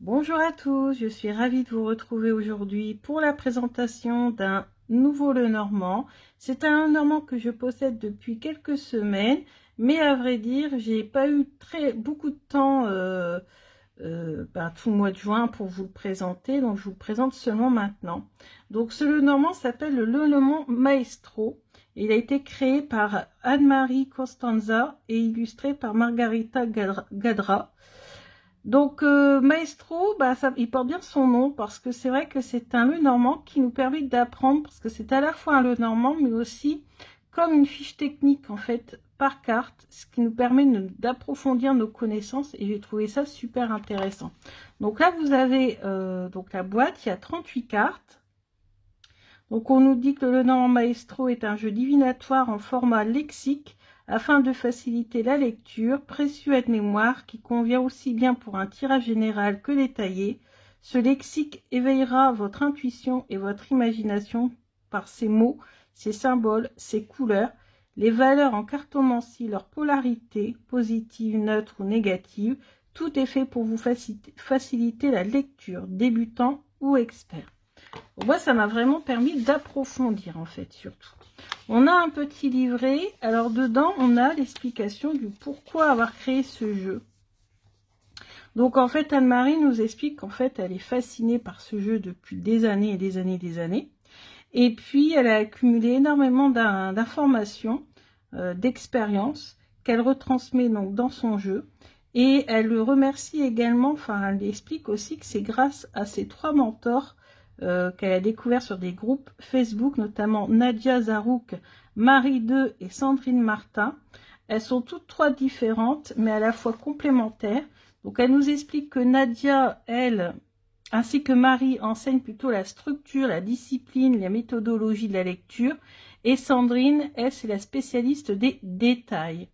Bonjour à tous, je suis ravie de vous retrouver aujourd'hui pour la présentation d'un nouveau Lenormand. C'est un Lenormand que je possède depuis quelques semaines, mais à vrai dire, j'ai pas eu beaucoup de temps tout le mois de juin pour vous le présenter, donc je vous le présente seulement maintenant. Donc ce Lenormand s'appelle le Lenormand Maestro. Il a été créé par Anne-Marie Costanza et illustré par Margarita Gadra. Donc Maestro, il porte bien son nom parce que c'est vrai que c'est un Lenormand qui nous permet d'apprendre, parce que c'est à la fois un Lenormand mais aussi comme une fiche technique en fait par carte, ce qui nous permet d'approfondir nos connaissances, et j'ai trouvé ça super intéressant. Donc là vous avez donc la boîte, il y a 38 cartes. Donc on nous dit que le Lenormand Maestro est un jeu divinatoire en format lexique afin de faciliter la lecture, précieux aide-mémoire qui convient aussi bien pour un tirage général que détaillé. Ce lexique éveillera votre intuition et votre imagination par ses mots, ses symboles, ses couleurs, les valeurs en cartomancie, leur polarité, positive, neutre ou négative. Tout est fait pour vous faciliter la lecture, débutant ou expert. Moi, ça m'a vraiment permis d'approfondir en fait, surtout. On a un petit livret, alors dedans on a l'explication du pourquoi avoir créé ce jeu. Donc en fait Anne-Marie nous explique qu'en fait elle est fascinée par ce jeu depuis des années et des années et des années. Et puis elle a accumulé énormément d'informations, d'expériences qu'elle retransmet donc dans son jeu. Et elle le remercie également, enfin elle explique aussi que c'est grâce à ses 3 mentors qu'elle a découvert sur des groupes Facebook, notamment Nadia Zarouk, Marie 2 et Sandrine Martin. Elles sont toutes 3 différentes, mais à la fois complémentaires. Donc elle nous explique que Nadia, elle, ainsi que Marie, enseigne plutôt la structure, la discipline, la méthodologie de la lecture. Et Sandrine, elle, c'est la spécialiste des détails.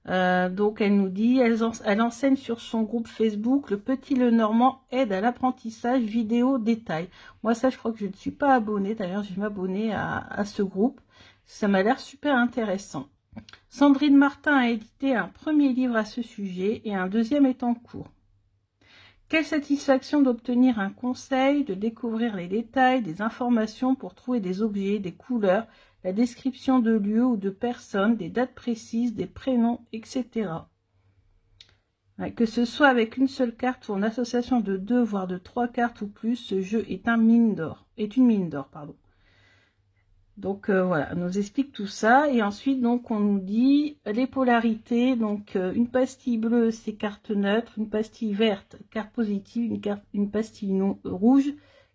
Donc elle nous dit, elle enseigne sur son groupe Facebook, le petit Lenormand aide à l'apprentissage vidéo détail. Moi ça je crois que je ne suis pas abonnée, d'ailleurs je vais m'abonner à ce groupe, ça m'a l'air super intéressant. Sandrine Martin a édité un premier livre à ce sujet et un deuxième est en cours. Quelle satisfaction d'obtenir un conseil, de découvrir les détails, des informations pour trouver des objets, des couleurs, la description de lieux ou de personnes, des dates précises, des prénoms, etc. Que ce soit avec une seule carte ou en association de 2 voire de 3 cartes ou plus, ce jeu est une mine d'or. Donc voilà, on nous explique tout ça. Et ensuite, donc, on nous dit les polarités. Donc, une pastille bleue, c'est carte neutre. Une pastille verte, carte positive. Une pastille rouge,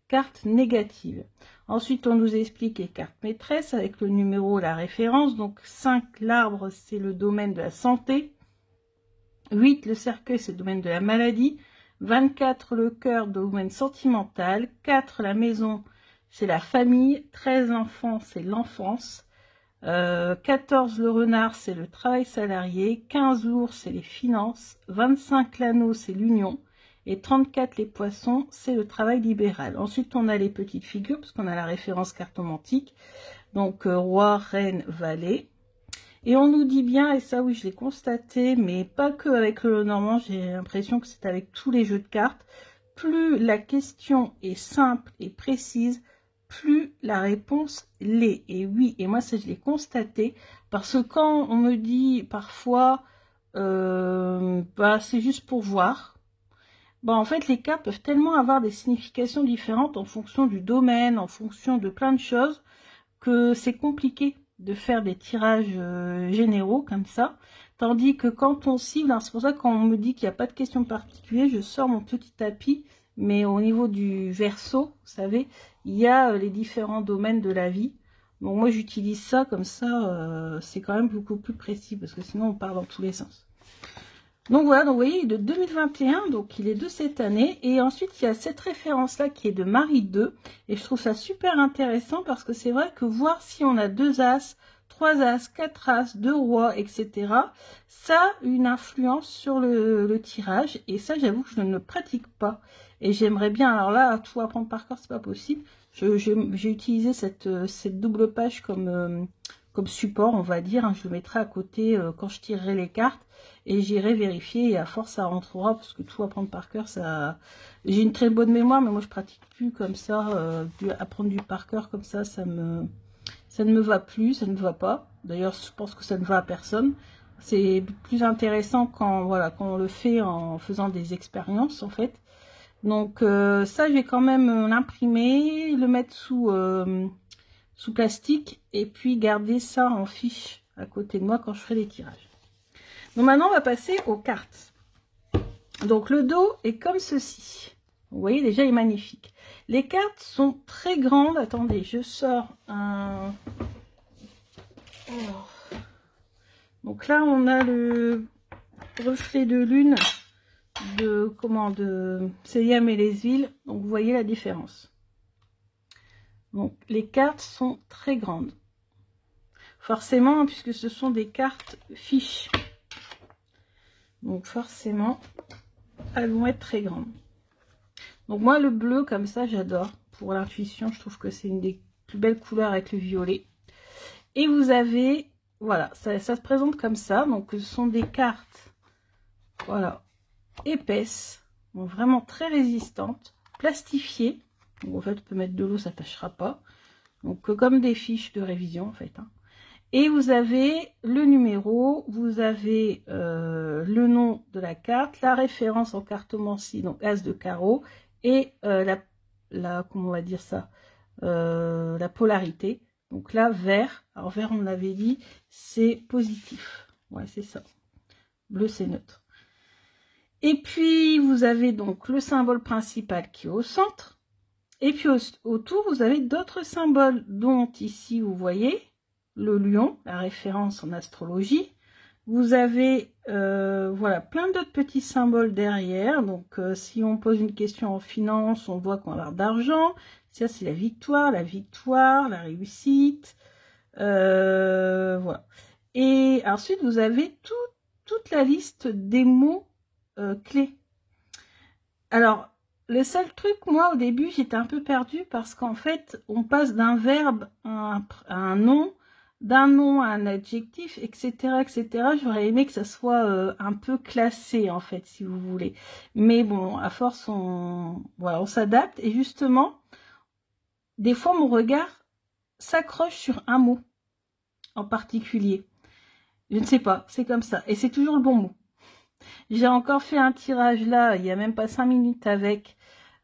carte négative. Ensuite, on nous explique les cartes maîtresses avec le numéro, la référence. Donc, 5, l'arbre, c'est le domaine de la santé. 8, le cercueil, c'est le domaine de la maladie. 24, le cœur, domaine sentimental. 4, la maison, c'est la famille. 13, enfants, c'est l'enfance. 14, le renard, c'est le travail salarié. 15, l'ours, c'est les finances. 25, l'anneau, c'est l'union. Et 34, les poissons, c'est le travail libéral. Ensuite, on a les petites figures, parce qu'on a la référence cartomantique. Donc, roi, reine, valet. Et on nous dit bien, et ça oui je l'ai constaté, mais pas que avec le Lenormand, j'ai l'impression que c'est avec tous les jeux de cartes, plus la question est simple et précise, plus la réponse l'est. Et oui, et moi ça je l'ai constaté, parce que quand on me dit parfois, c'est juste pour voir, en fait les cartes peuvent tellement avoir des significations différentes en fonction du domaine, en fonction de plein de choses, que c'est compliqué de faire des tirages généraux comme ça, tandis que quand on cible, c'est pour ça que quand on me dit qu'il n'y a pas de question particulière, je sors mon petit tapis, mais au niveau du verso, vous savez, il y a les différents domaines de la vie. Donc moi j'utilise ça comme ça, c'est quand même beaucoup plus précis, parce que sinon on part dans tous les sens. Donc voilà, donc vous voyez, il est de 2021, donc il est de cette année. Et ensuite, il y a cette référence-là qui est de Marie 2. Et je trouve ça super intéressant parce que c'est vrai que voir si on a 2 as, 3 as, 4 as, 2 rois, etc. Ça a une influence sur le tirage. Et ça, j'avoue que je ne le pratique pas. Et j'aimerais bien, alors là, tout apprendre par cœur, c'est pas possible. J'ai utilisé cette double page comme support, on va dire, hein. Je le mettrai à côté quand je tirerai les cartes et j'irai vérifier, et à force ça rentrera, parce que tout apprendre par cœur, ça... J'ai une très bonne mémoire, mais moi je pratique plus comme ça, apprendre du par cœur comme ça, ça ne me va plus, ça ne me va pas. D'ailleurs, je pense que ça ne va à personne. C'est plus intéressant quand, voilà, quand on le fait en faisant des expériences, en fait. Donc ça, je vais quand même l'imprimer, le mettre sous plastique, et puis garder ça en fiche à côté de moi quand je ferai les tirages. Donc maintenant, on va passer aux cartes. Donc le dos est comme ceci. Vous voyez, déjà, il est magnifique. Les cartes sont très grandes. Attendez, je sors un... Alors. Donc là, on a le reflet de lune de Célium et les huiles. Donc vous voyez la différence. Donc les cartes sont très grandes. Forcément, puisque ce sont des cartes fiches. Donc forcément, elles vont être très grandes. Donc moi, le bleu comme ça, j'adore. Pour l'intuition, je trouve que c'est une des plus belles couleurs avec le violet. Et vous avez, voilà, ça se présente comme ça. Donc ce sont des cartes, voilà, épaisses, donc vraiment très résistantes, plastifiées. Donc en fait, on peut mettre de l'eau, ça ne tâchera pas. Donc comme des fiches de révision en fait, hein. Et vous avez le numéro, vous avez le nom de la carte, la référence en cartomancie, donc as de carreau, et comment on va dire ça, la polarité. Donc là, vert. Alors vert, on l'avait dit, c'est positif. Ouais, c'est ça. Bleu, c'est neutre. Et puis, vous avez donc le symbole principal qui est au centre. Et puis autour, vous avez d'autres symboles, dont ici, vous voyez, le lion, la référence en astrologie. Vous avez voilà, plein d'autres petits symboles derrière. Donc si on pose une question en finance, on voit qu'on a d'argent. Ça, c'est la victoire, la réussite. Voilà. Et ensuite, vous avez toute la liste des mots clés. Alors, le seul truc, moi, au début, j'étais un peu perdue parce qu'en fait, on passe d'un verbe à un nom, d'un nom à un adjectif, etc., etc. J'aurais aimé que ça soit un peu classé, en fait, si vous voulez. Mais bon, à force, voilà, on s'adapte. Et justement, des fois, mon regard s'accroche sur un mot en particulier. Je ne sais pas, c'est comme ça. Et c'est toujours le bon mot. J'ai encore fait un tirage là, il n'y a même pas 5 minutes avec,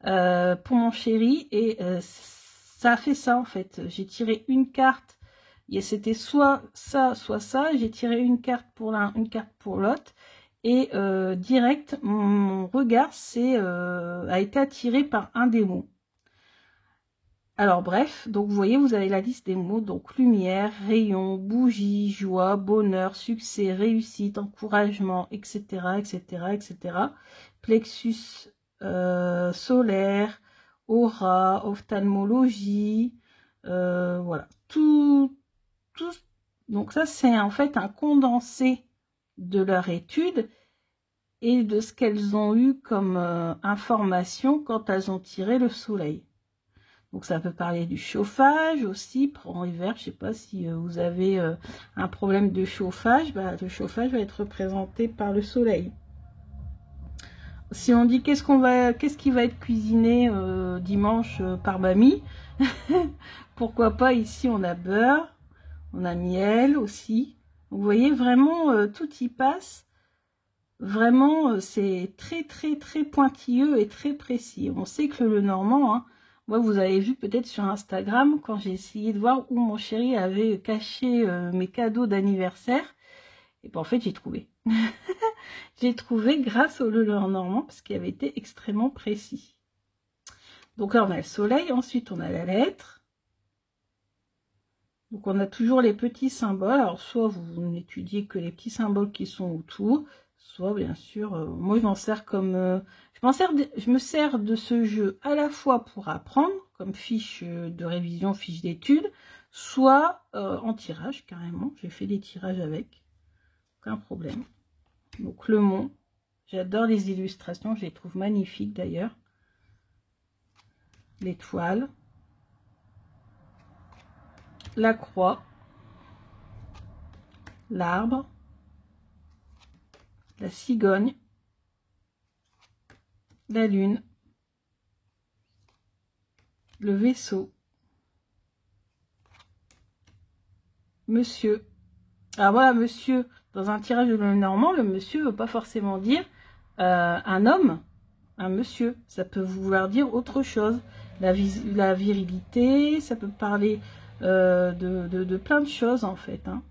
pour mon chéri, et ça a fait ça en fait. J'ai tiré une carte, c'était soit ça, soit ça. J'ai tiré une carte pour l'un, une carte pour l'autre, et direct, mon regard a été attiré par un des mots. Alors bref, donc vous voyez, vous avez la liste des mots, donc lumière, rayon, bougie, joie, bonheur, succès, réussite, encouragement, etc., etc., etc. Plexus solaire, aura, ophtalmologie, voilà, tout. Donc ça, c'est en fait un condensé de leur étude et de ce qu'elles ont eu comme information quand elles ont tiré le soleil. Donc ça peut parler du chauffage aussi, en hiver, je ne sais pas si vous avez un problème de chauffage, bah, le chauffage va être représenté par le soleil. Si on dit qu'est-ce qui va être cuisiné dimanche par mamie, pourquoi pas, ici on a beurre, on a miel aussi. Vous voyez vraiment tout y passe. Vraiment c'est très très très pointilleux et très précis. On sait que le normand, hein, moi, vous avez vu peut-être sur Instagram, quand j'ai essayé de voir où mon chéri avait caché mes cadeaux d'anniversaire, et ben en fait, j'ai trouvé. J'ai trouvé grâce au Lenormand, parce qu'il avait été extrêmement précis. Donc là, on a le soleil, ensuite on a la lettre. Donc on a toujours les petits symboles. Alors soit vous n'étudiez que les petits symboles qui sont autour, soit bien sûr, moi je m'en sers comme... je me sers de ce jeu à la fois pour apprendre, comme fiche de révision, fiche d'études, soit en tirage carrément. J'ai fait des tirages avec, aucun problème. Donc le mont, j'adore les illustrations, je les trouve magnifiques d'ailleurs. L'étoile, la croix, l'arbre, la cigogne, la lune, le vaisseau, monsieur. Alors voilà, monsieur, dans un tirage de Lenormand, le monsieur ne veut pas forcément dire un homme, un monsieur. Ça peut vouloir dire autre chose. La virilité, ça peut parler de plein de choses en fait. Hein.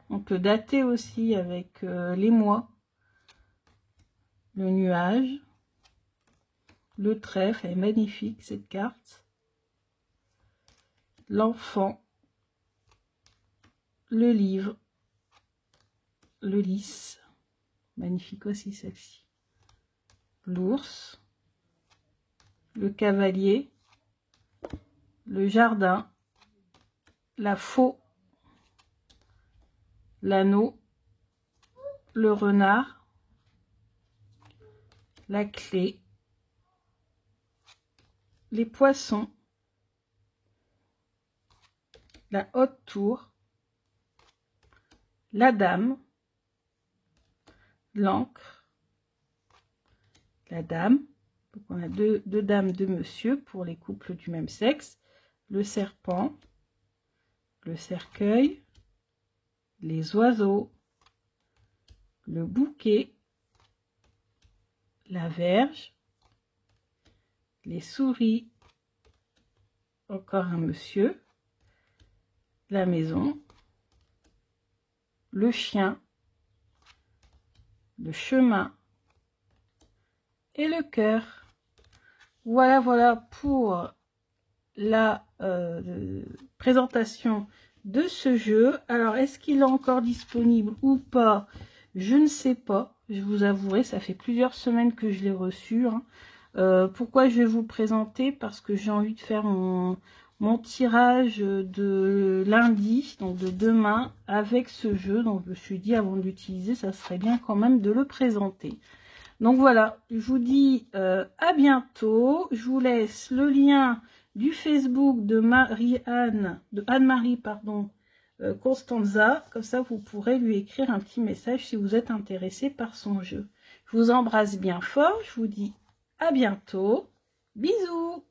On peut dater aussi avec les mois, le nuage, le trèfle, elle est magnifique cette carte, l'enfant, le livre, le lys, magnifique aussi celle-ci, l'ours, le cavalier, le jardin, la faux, l'anneau, le renard, la clé, les poissons, la haute tour, la dame, l'encre, la dame, donc on a deux dames, deux monsieur pour les couples du même sexe, le serpent, le cercueil, les oiseaux, le bouquet, la verge, les souris, encore un monsieur, la maison, le chien, le chemin et le cœur. Voilà, voilà pour la présentation de ce jeu. Alors, est-ce qu'il est encore disponible ou pas? Je ne sais pas. Je vous avouerai, ça fait plusieurs semaines que je l'ai reçu. Hein. Pourquoi je vais vous présenter? Parce que j'ai envie de faire mon tirage de lundi, donc de demain, avec ce jeu. Donc, je me suis dit, avant de l'utiliser, ça serait bien quand même de le présenter. Donc voilà, je vous dis à bientôt. Je vous laisse le lien du Facebook de Anne-Marie, pardon, Costanza. Comme ça, vous pourrez lui écrire un petit message si vous êtes intéressé par son jeu. Je vous embrasse bien fort. Je vous dis à bientôt. Bisous.